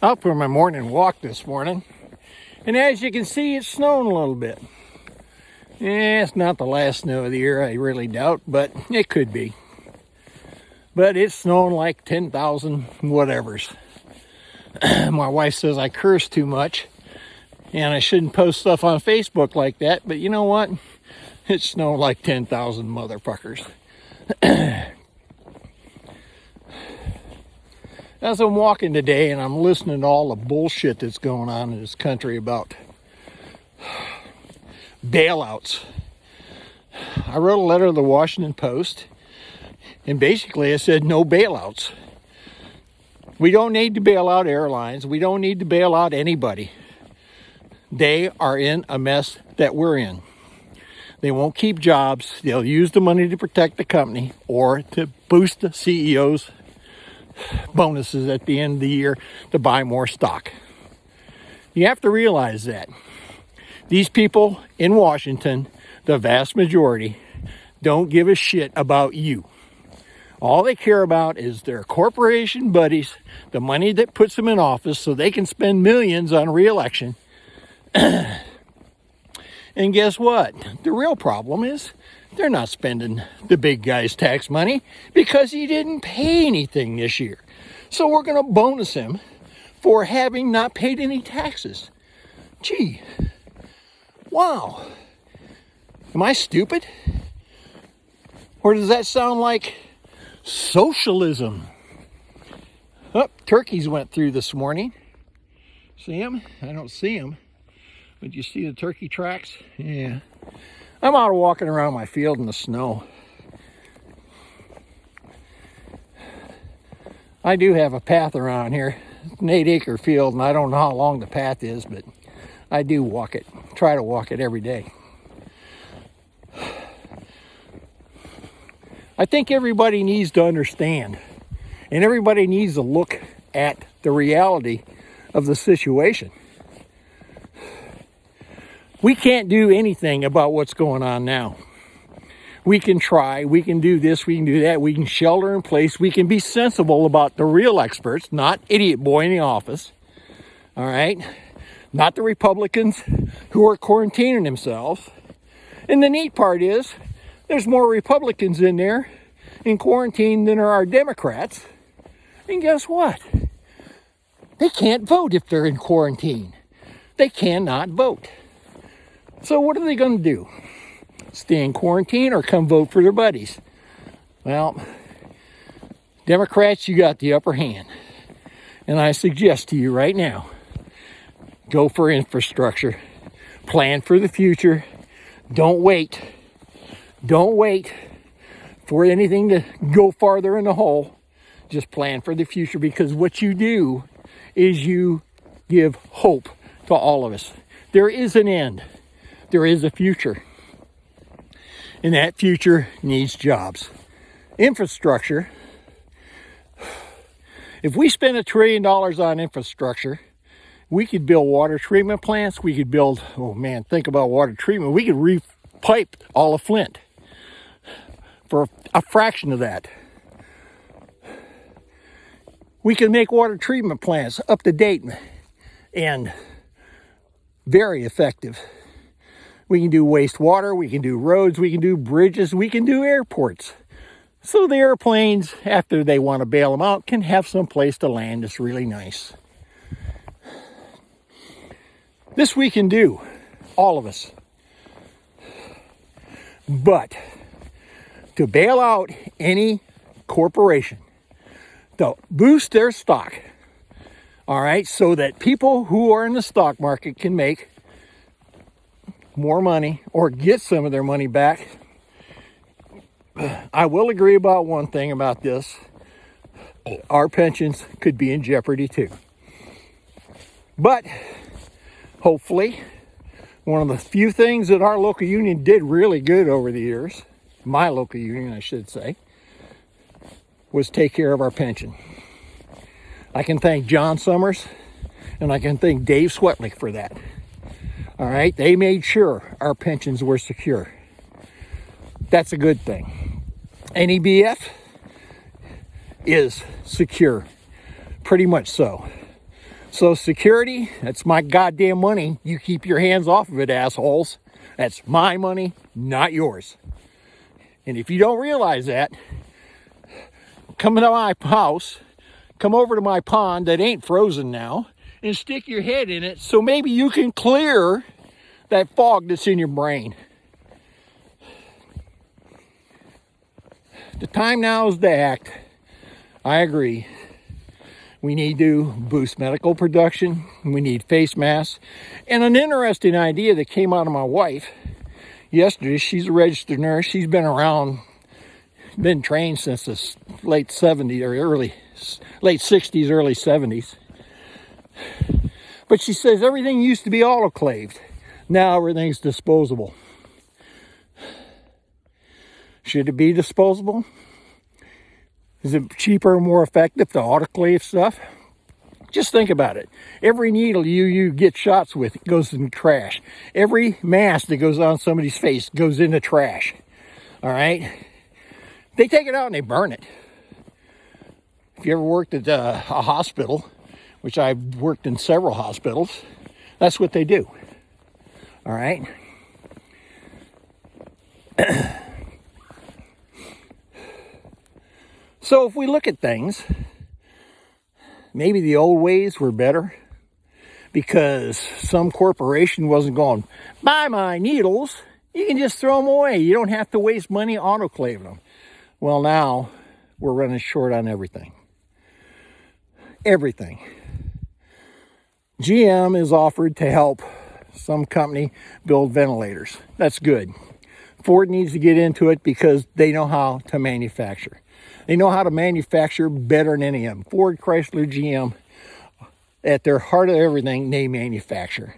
Out for my morning walk this morning, and as you can see, it's snowing a little bit. It's not the last snow of the year, I really doubt, but it could be. But it's snowing like 10,000 whatevers. My wife says I curse too much, and I shouldn't post stuff on Facebook like that, but you know what? It's snowing like 10,000 motherfuckers. As I'm walking today and I'm listening to all the bullshit that's going on in this country about bailouts, I wrote a letter to the Washington Post, and basically I said no bailouts. We don't need to bail out airlines. We don't need to bail out anybody. They are in a mess that we're in. They won't keep jobs. They'll use the money to protect the company or to boost the CEO's bonuses at the end of the year to buy more stock. You have to realize that these people in Washington, the vast majority, don't give a shit about you. All they care about is their corporation buddies, the money that puts them in office so they can spend millions on re-election. And guess what? The real problem is they're not spending the big guy's tax money because he didn't pay anything this year. So we're going to bonus him for having not paid any taxes. Gee, wow. Am I stupid? Or does that sound like socialism? Oh, turkeys went through this morning. See them? I don't see them. But you see the turkey tracks? Yeah. I'm out walking around my field in the snow. I do have a path around here. It's an 8-acre field, and I don't know how long the path is, but I do walk it. Try to walk it every day. I think everybody needs to understand, and everybody needs to look at the reality of the situation. We can't do anything about what's going on now. We can try, we can do this, we can do that, we can shelter in place, we can be sensible about the real experts, not idiot boy in the office, all right? Not the Republicans who are quarantining themselves. And the neat part is, there's more Republicans in there in quarantine than there are Democrats. And guess what? They can't vote if they're in quarantine. They cannot vote. So what are they going to do? Stay in quarantine or come vote for their buddies? Well, Democrats, you got the upper hand. And I suggest to you right now, go for infrastructure. Plan for the future. Don't wait. Don't wait for anything to go farther in the hole. Just plan for the future, because what you do is you give hope to all of us. There is an end. There is a future. And that future needs jobs. Infrastructure. If we spend $1 trillion on infrastructure, we could build water treatment plants. We could build, oh man, think about water treatment. We could repipe all of Flint for a fraction of that. We can make water treatment plants up to date and very effective. We can do wastewater, we can do roads, we can do bridges, we can do airports. So the airplanes, after they want to bail them out, can have some place to land that's really nice. This we can do, all of us. But to bail out any corporation, to boost their stock, all right, so that people who are in the stock market can make more money or get some of their money back. I will agree about one thing about this. Our pensions could be in jeopardy too. But hopefully, one of the few things that our local union did really good over the years, my local union I should say, was take care of our pension. I can thank John Summers and I can thank Dave Swetlick for that. All right, they made sure our pensions were secure. That's a good thing. NEBF is secure, pretty much so. Social Security, that's my goddamn money. You keep your hands off of it, assholes. That's my money, not yours. And if you don't realize that, come to my house, come over to my pond that ain't frozen now, and stick your head in it so maybe you can clear that fog that's in your brain. The time now is to act. I agree. We need to boost medical production. We need face masks. And an interesting idea that came out of my wife yesterday, she's a registered nurse. She's been around, been trained since the late 70s or late 60s, early 70s. But she says everything used to be autoclaved. Now everything's disposable. Should it be disposable? Is it cheaper and more effective to autoclave stuff? Just think about it. Every needle you get shots with goes in the trash. Every mask that goes on somebody's face goes in the trash. All right? They take it out and they burn it. If you ever worked at a hospital, which I've worked in several hospitals, that's what they do. All right? So if we look at things, maybe the old ways were better because some corporation wasn't going, buy my needles, you can just throw them away. You don't have to waste money autoclaving them. Well, now we're running short on everything. Everything. GM is offered to help some company build ventilators. That's good. Ford needs to get into it because they know how to manufacture. They know how to manufacture better than any of them. Ford, Chrysler, GM, at their heart of everything, they manufacture.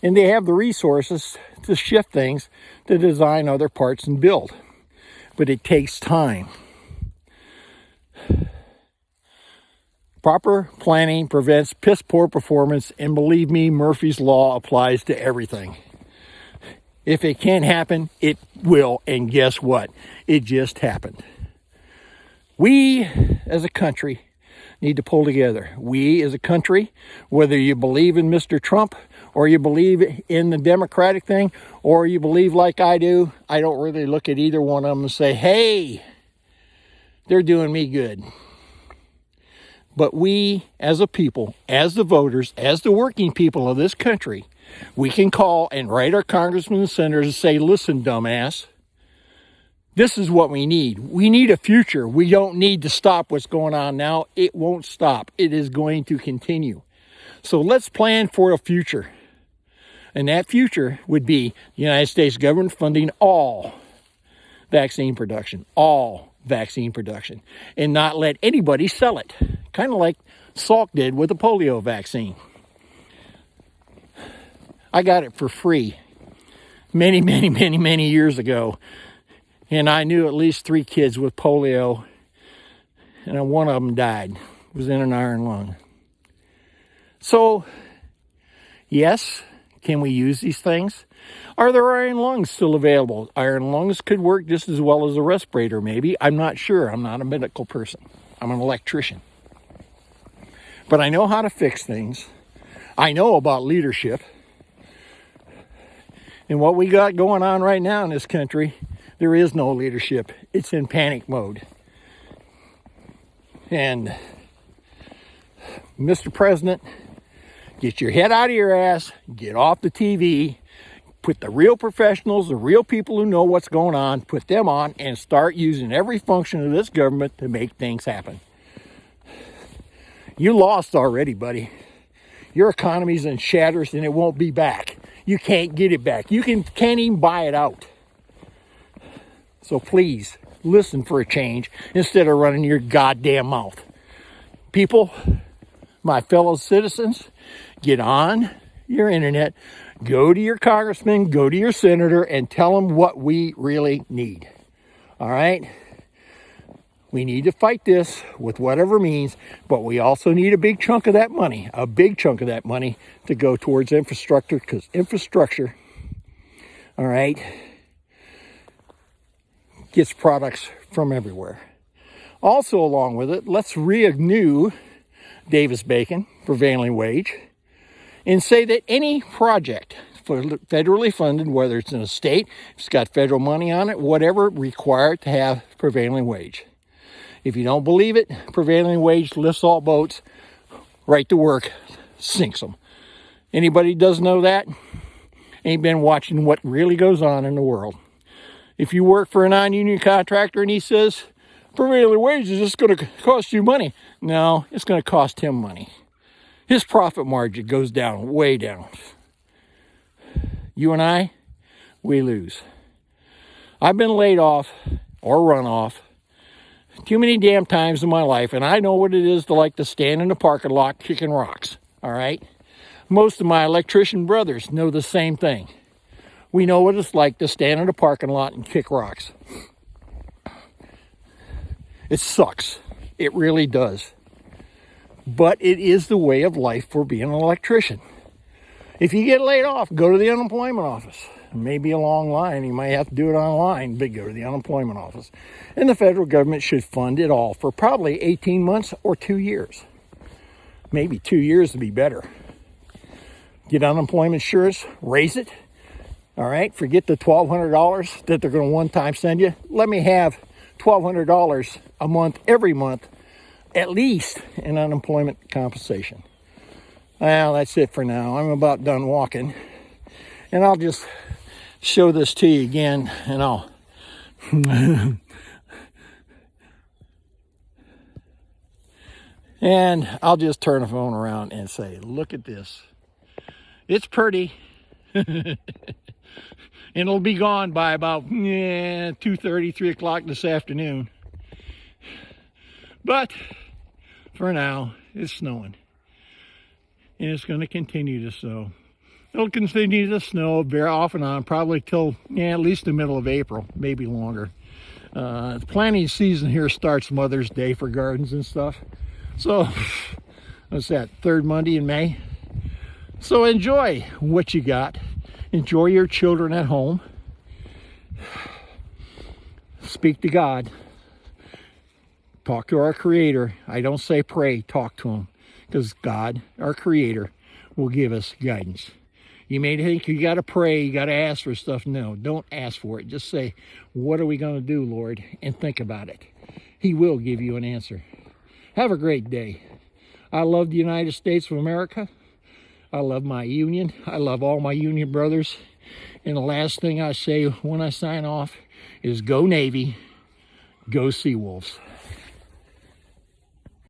And they have the resources to shift things, to design other parts and build. But it takes time. Proper planning prevents piss poor performance, and believe me, Murphy's Law applies to everything. If it can't happen, it will, and guess what? It just happened. We, as a country, need to pull together. We, as a country, whether you believe in Mr. Trump, or you believe in the Democratic thing, or you believe like I do, I don't really look at either one of them and say, hey, they're doing me good. But we, as a people, as the voters, as the working people of this country, we can call and write our congressmen and senators and say, listen, dumbass, this is what we need. We need a future. We don't need to stop what's going on now. It won't stop. It is going to continue. So let's plan for a future. And that future would be the United States government funding all vaccine production, and not let anybody sell it. Kind of like Salk did with the polio vaccine. I got it for free many years ago. And I knew at least 3 kids with polio. And one of them died. Was in an iron lung. So, yes, can we use these things? Are there iron lungs still available? Iron lungs could work just as well as a respirator, maybe. I'm not sure. I'm not a medical person. I'm an electrician. But I know how to fix things. I know about leadership. And what we got going on right now in this country, there is no leadership. It's in panic mode. And Mr. President, get your head out of your ass, get off the TV, put the real professionals, the real people who know what's going on, put them on and start using every function of this government to make things happen. You lost already, buddy. Your economy's in shatters and it won't be back. You can't get it back. You can't even buy it out. So please, listen for a change instead of running your goddamn mouth. People, my fellow citizens, get on your internet, go to your congressman, go to your senator, and tell them what we really need. All right? We need to fight this with whatever means, but we also need a big chunk of that money, to go towards infrastructure, because infrastructure, all right, gets products from everywhere. Also, along with it, let's renew Davis-Bacon, prevailing wage, and say that any project federally funded, whether it's in a state, if it's got federal money on it, whatever, required to have prevailing wage. If you don't believe it, prevailing wage lifts all boats, right to work, sinks them. Anybody does know that ain't been watching what really goes on in the world. If you work for a non-union contractor and he says, prevailing wage is just going to cost you money. No, it's going to cost him money. His profit margin goes down, way down. You and I, we lose. I've been laid off or run off too many damn times in my life, and I know what it is to like to stand in the parking lot kicking rocks, all right? Most of my electrician brothers know the same thing. We know what it's like to stand in the parking lot and kick rocks. It sucks. It really does. But it is the way of life for being an electrician. If you get laid off, go to the unemployment office. It may be a long line. You might have to do it online, but go to the unemployment office. And the federal government should fund it all for probably 18 months or 2 years. Maybe 2 years to be better. Get unemployment insurance, raise it. All right, forget the $1,200 that they're going to one-time send you. Let me have $1,200 a month, every month, at least in unemployment compensation. Well, that's it for now. I'm about done walking. And I'll just show this to you again, and I'll... and I'll just turn the phone around and say, look at this. It's pretty. And it'll be gone by about 2:30, 3 o'clock this afternoon. But for now, it's snowing. And it's going to continue to snow. It'll continue to snow very off and on, probably till at least the middle of April, maybe longer. The planting season here starts Mother's Day for gardens and stuff. So, what's that, third Monday in May? So enjoy what you got. Enjoy your children at home. Speak to God. Talk to our Creator. I don't say pray, talk to Him. Because God, our Creator, will give us guidance. You may think you got to pray, you got to ask for stuff. No, don't ask for it. Just say, what are we going to do, Lord? And think about it. He will give you an answer. Have a great day. I love the United States of America. I love my union. I love all my union brothers. And the last thing I say when I sign off is go Navy, go Seawolves.